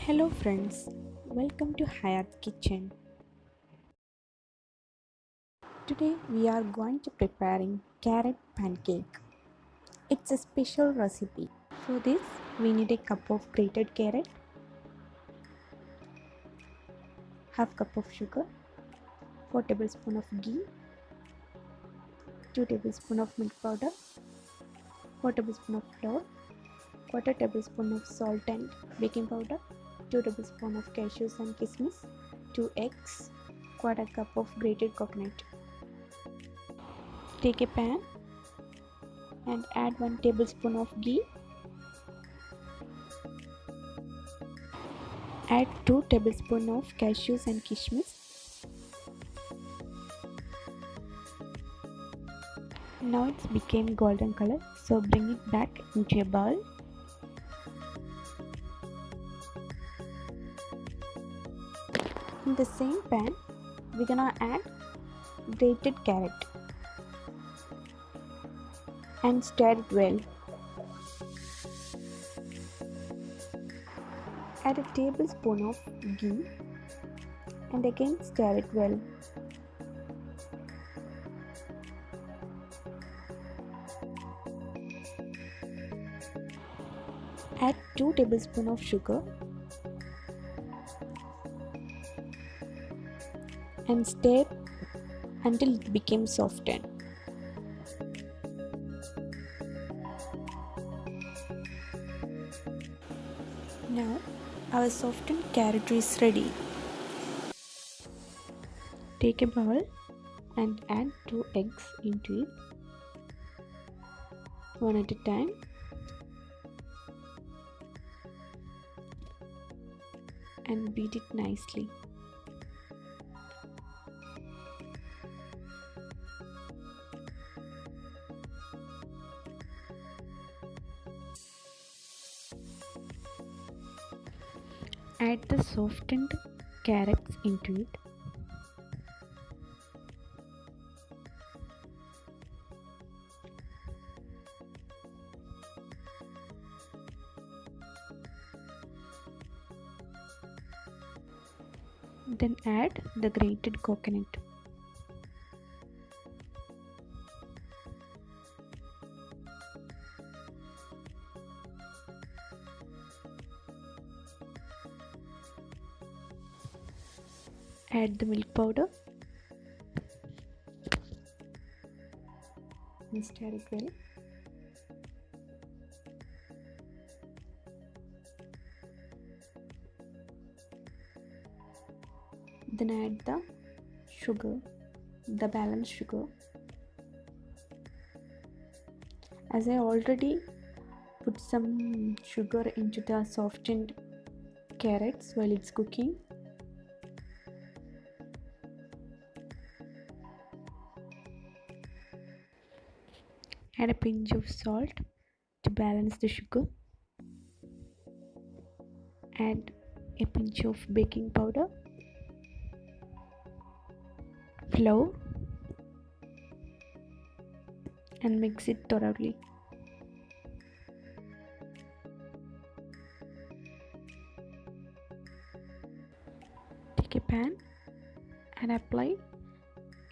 Hello friends, welcome to Hayat Kitchen. Today we are going to preparing carrot pancake. It's a special recipe. For this we need a cup of grated carrot, half cup of sugar, 4 tablespoons of ghee, 2 tablespoons of milk powder, 4 tablespoons of flour, quarter tablespoon of salt and baking powder, 2 tablespoons of cashews and kismis, 2 eggs, quarter cup of grated coconut. Take a pan and add 1 tablespoon of ghee. Add 2 tablespoons of cashews and kismis. Now it's became golden color, so bring it back into a bowl. In the same pan, we're gonna add grated carrot and stir it well. Add a tablespoon of ghee and again stir it well. Add 2 tablespoons of sugar and stir until it becomes softened. Now our softened carrot is ready. Take a bowl and add 2 eggs into it, one at a time. And beat it nicely. Add the softened carrots into it. Then add the grated coconut. Add the milk powder and stir it well. Then add the sugar, the balanced sugar. As I already put some sugar into the softened carrots while it's cooking, add a pinch of salt to balance the sugar. Add a pinch of baking powder, flour, and mix it thoroughly. Take a pan and apply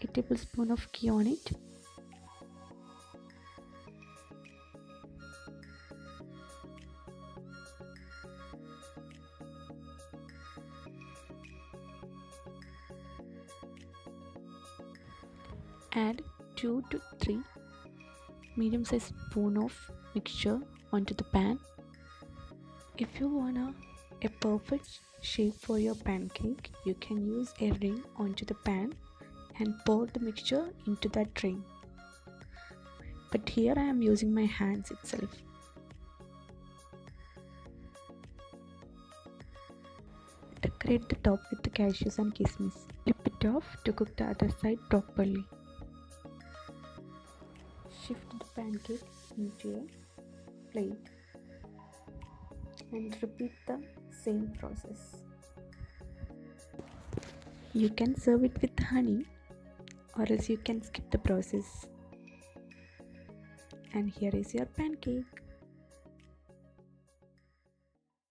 a tablespoon of ghee on it. Add 2 to 3 medium sized spoon of mixture onto the pan. If you wanna a perfect shape for your pancake, you can use a ring onto the pan and pour the mixture into that ring. But here I am using my hands itself. Decorate the top with the cashews and kismis. Tip it off to cook the other side properly. Shift the pancake into a plate and repeat the same process. You can serve it with honey or else you can skip the process. And here is your pancake.